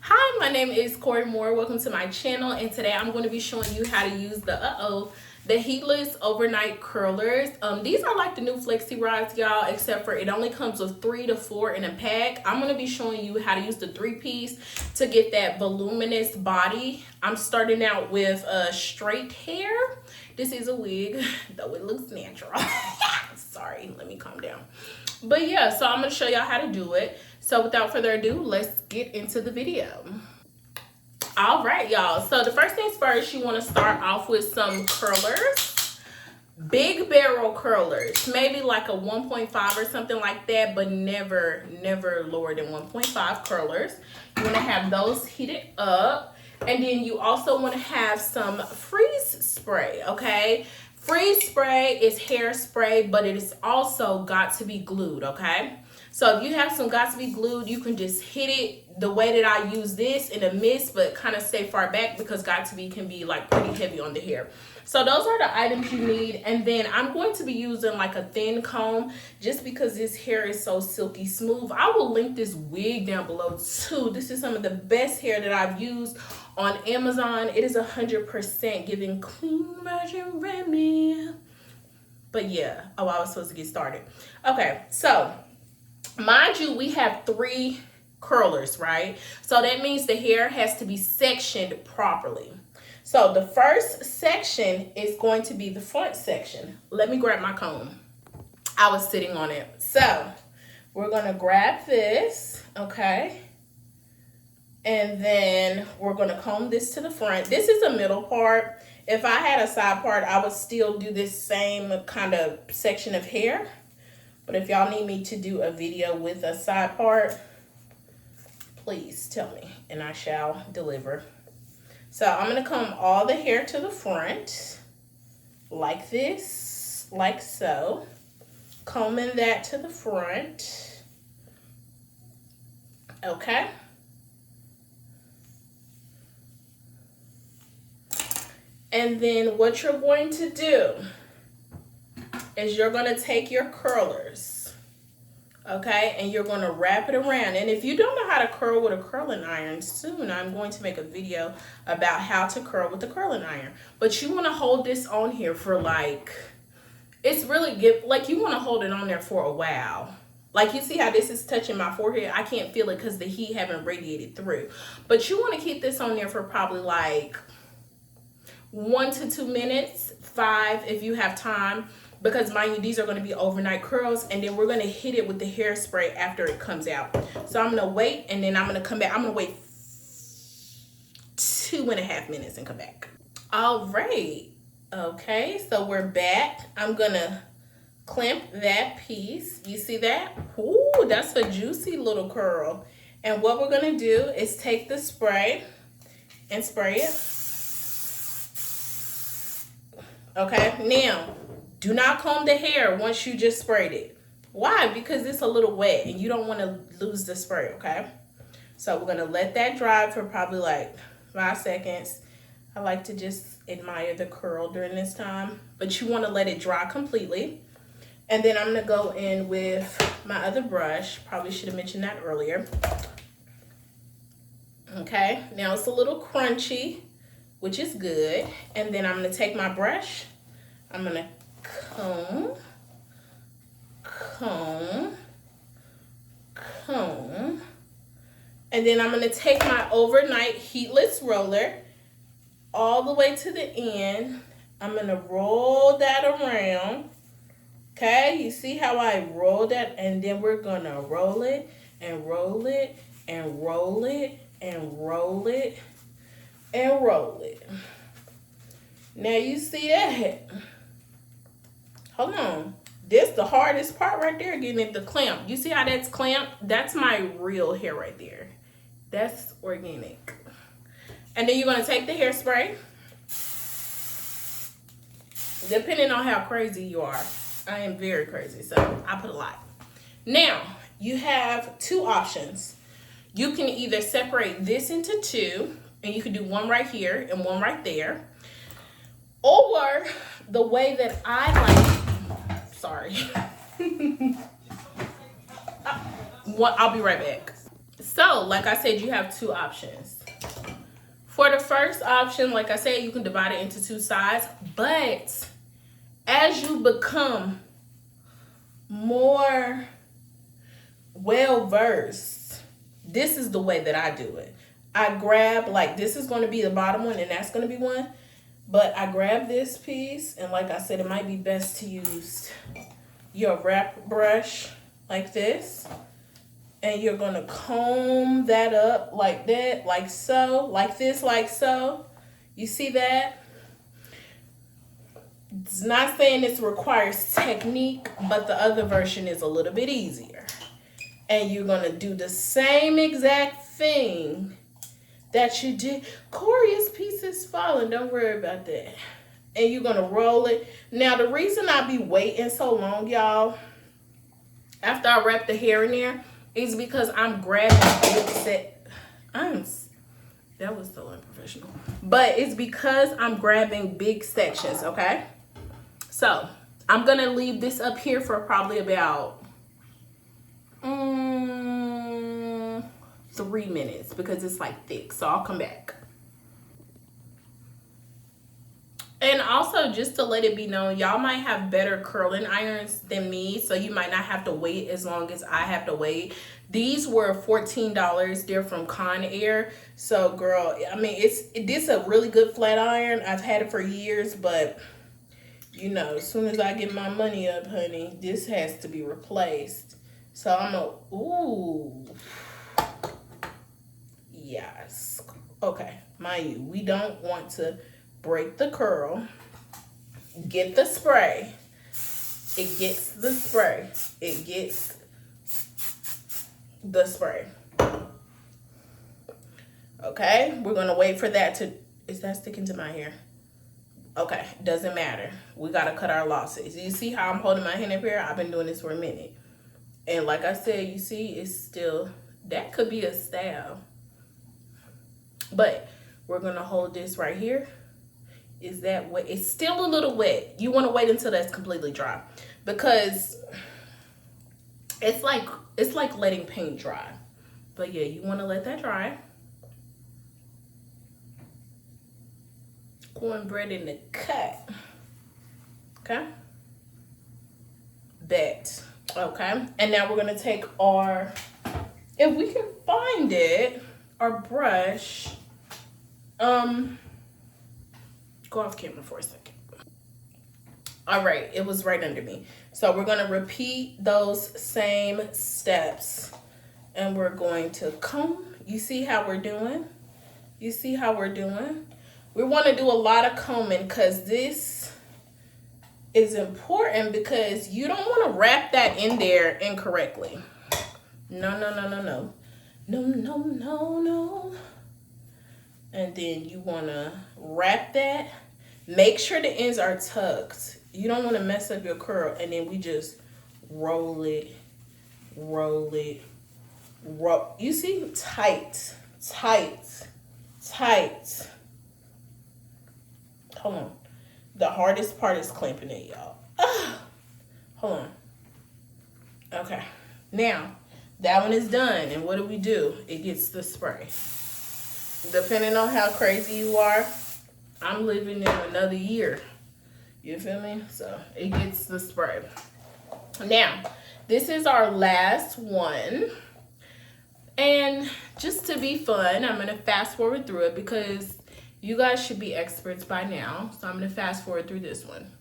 Hi, my name is Corey Moore. Welcome to my channel, and today I'm going to be showing you how to use the Heatless overnight curlers. These are like the new flexi rods, y'all, except for it only comes with 3 to 4 in a pack. I'm going to be showing you how to use the 3-piece to get that voluminous body. I'm starting out with straight hair. This is a wig, though it looks natural. Sorry, let me calm down. But yeah, so I'm going to show y'all how to do it. So without further ado, let's get into the video. All right, y'all. So the first things first, you want to start off with some curlers. Big barrel curlers. Maybe like a 1.5 or something like that, but never lower than 1.5 curlers. You want to have those heated up. And then you also want to have some freeze spray, okay? Freeze spray is hairspray, but it is also got to be glued, okay? So if you have some got to be glued, you can just hit it the way that I use this in a mist, but kind of stay far back because got to be can be like pretty heavy on the hair. So those are the items you need. And then I'm going to be using like a thin comb just because this hair is so silky smooth. I will link this wig down below too. This is some of the best hair that I've used on Amazon. It is 100% giving clean virgin Remy. But yeah, I was supposed to get started. Okay, so mind you, we have 3 curlers, right? So that means the hair has to be sectioned properly. So the first section is going to be the front section. Let me grab my comb. I was sitting on it. So we're going to grab this, okay? And then we're going to comb this to the front. This is the middle part. If I had a side part, I would still do this same kind of section of hair. But if y'all need me to do a video with a side part, please tell me and I shall deliver. So I'm going to comb all the hair to the front like this, like so. Combing that to the front. Okay. And then what you're going to do is you're going to take your curlers, okay, and you're going to wrap it around. And if you don't know how to curl with a curling iron, soon I'm going to make a video about how to curl with the curling iron. But you want to hold this on here for like, it's really good, like you want to hold it on there for a while. Like you see how this is touching my forehead? I can't feel it because the heat haven't radiated through. But you want to keep this on there for probably like 1 to 2 minutes, 5 if you have time. Because mind you, these are going to be overnight curls, and then we're going to hit it with the hairspray after it comes out. So I'm going to wait, and then I'm going to come back. I'm going to wait 2.5 minutes and come back. All right. Okay, so we're back. I'm going to clamp that piece. You see that? Ooh, that's a juicy little curl. And what we're going to do is take the spray and spray it. Okay, now, do not comb the hair once you just sprayed it. Why? Because it's a little wet and you don't want to lose the spray, okay? So we're going to let that dry for probably like 5 seconds. I like to just admire the curl during this time. But you want to let it dry completely. And then I'm going to go in with my other brush. Probably should have mentioned that earlier. Okay, now it's a little crunchy, which is good. And then I'm going to take my brush. I'm going to comb, and then I'm going to take my overnight heatless roller all the way to the end. I'm going to roll that around. Okay, you see how I roll that? And then we're going to roll it and roll it and roll it and roll it and roll it. Now you see that? Hold on. This the hardest part right there, getting it to clamp. You see how that's clamped? That's my real hair right there. That's organic. And then you're going to take the hairspray. Depending on how crazy you are. I am very crazy, so I put a lot. Now, you have 2 options. You can either separate this into 2, and you can do one right here and one right there. Or the way that I like, sorry. I'll be right back. So, like I said, you have two options. For the first option, like I said, you can divide it into two sides. But as you become more well-versed, this is the way that I do it. I grab, like, this is going to be the bottom one and that's going to be one. But I grab this piece, and like I said, it might be best to use your wrap brush like this. And you're going to comb that up like that, like so, like this, like so. You see that? It's not saying this requires technique, but the other version is a little bit easier. And you're going to do the same exact thing that you did. Corey's piece is falling. Don't worry about that. And you're going to roll it. Now, the reason I be waiting so long, y'all, after I wrap the hair in there, is because I'm grabbing big set. That was so unprofessional. But it's because I'm grabbing big sections, okay? So, I'm going to leave this up here for probably about 3 minutes because it's like thick. So, I'll come back. And also, just to let it be known, y'all might have better curling irons than me, so you might not have to wait as long as I have to wait. These were $14. They're from Conair. So, girl, I mean, this a really good flat iron. I've had it for years, but, you know, as soon as I get my money up, honey, this has to be replaced. So, ooh. Yes. Okay, mind you, we don't want to break the curl. Get the spray. It gets the spray. It gets the spray. Okay, we're gonna wait for that to, is that sticking to my hair? Okay, doesn't matter. We gotta cut our losses. You see how I'm holding my hand up here? I've been doing this for a minute. And like I said, you see, it's still, that could be a style. But we're gonna hold this right here. Is that wet? It's still a little wet. You want to wait until that's completely dry, because it's like letting paint dry. But yeah, you want to let that dry. Cornbread in the cut. Okay. Bet. Okay. And now we're gonna take our, if we can find it, our brush. Go off camera for a second. All right, it was right under me. So we're going to repeat those same steps, and we're going to comb. You see how we're doing? You see how we're doing? We want to do a lot of combing because this is important, because you don't want to wrap that in there incorrectly. No, no, no, no, no. No, no, no, no. And then you want to wrap that. Make sure the ends are tucked. You don't want to mess up your curl. And then we just roll it, roll it, roll. You see? Tight, tight, tight. Hold on. The hardest part is clamping it, y'all. Hold on. Okay. Now, that one is done. And what do? It gets the spray. Depending on how crazy you are, I'm living in another year. You feel me? So it gets the spray. Now, this is our last one. And just to be fun, I'm going to fast forward through it because you guys should be experts by now. So I'm going to fast forward through this one.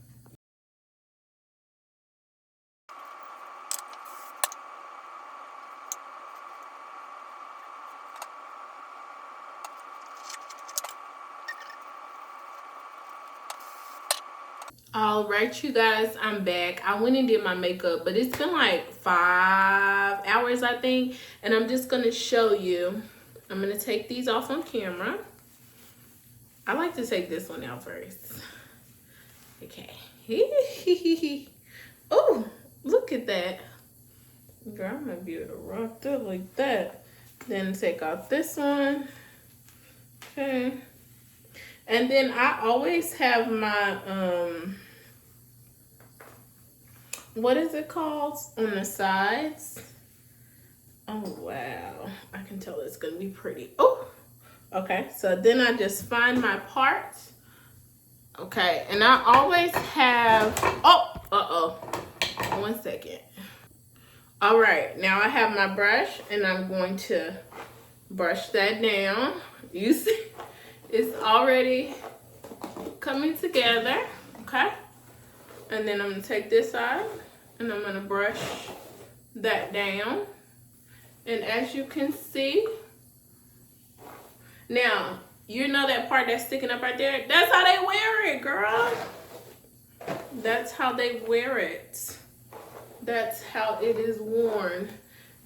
All right, you guys, I'm back. I went and did my makeup, but it's been like 5 hours, I think. And I'm just going to show you. I'm going to take these off on camera. I like to take this one out first. Okay. Oh, look at that. Girl, I'm going to be able to rock that like that. Then take out this one. Okay. And then I always have my, what is it called on the sides? Oh, wow. I can tell it's going to be pretty. Oh, okay. So then I just find my parts. Okay. And I always have, oh, uh-oh. 1 second. All right. Now I have my brush and I'm going to brush that down. You see, it's already coming together. Okay. And then I'm going to take this side and I'm going to brush that down. And as you can see, now, you know that part that's sticking up right there? That's how they wear it, girl. That's how they wear it. That's how it is worn.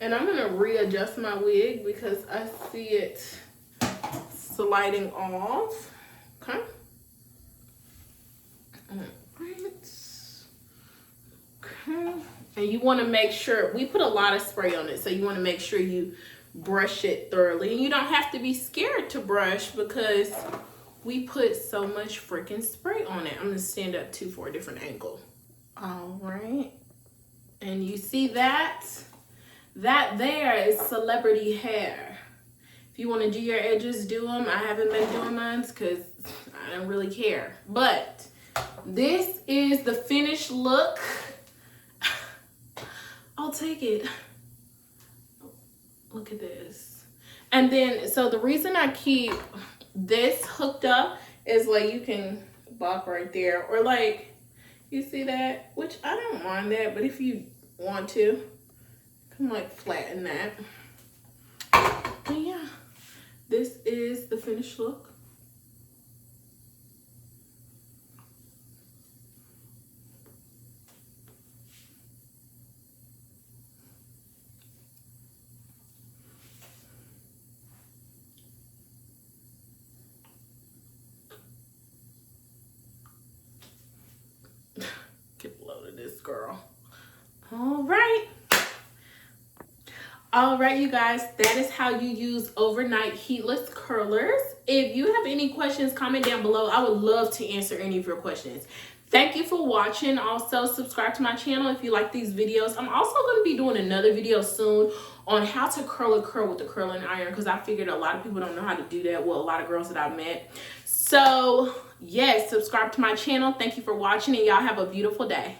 And I'm going to readjust my wig because I see it sliding off. Okay. Alright. Okay. And you want to make sure, we put a lot of spray on it, so you want to make sure you brush it thoroughly. And you don't have to be scared to brush because we put so much freaking spray on it. I'm going to stand up too for a different angle. All right. And you see that? That there is celebrity hair. If you want to do your edges, do them. I haven't been doing mine because I don't really care. But this is the finished look. I'll take it. Look at this. And then, so the reason I keep this hooked up is like you can bop right there. Or like, you see that? Which I don't mind that, but if you want to, you can like flatten that. But yeah, this is the finished look. Get below to this girl. All right. All right, you guys, that is how you use overnight heatless curlers. If you have any questions, comment down below. I would love to answer any of your questions. Thank you for watching. Also, subscribe to my channel if you like these videos. I'm also going to be doing another video soon on how to curl a curl with the curling iron because I figured a lot of people don't know how to do that. Well, a lot of girls that I've met. So, yes, subscribe to my channel. Thank you for watching and y'all have a beautiful day.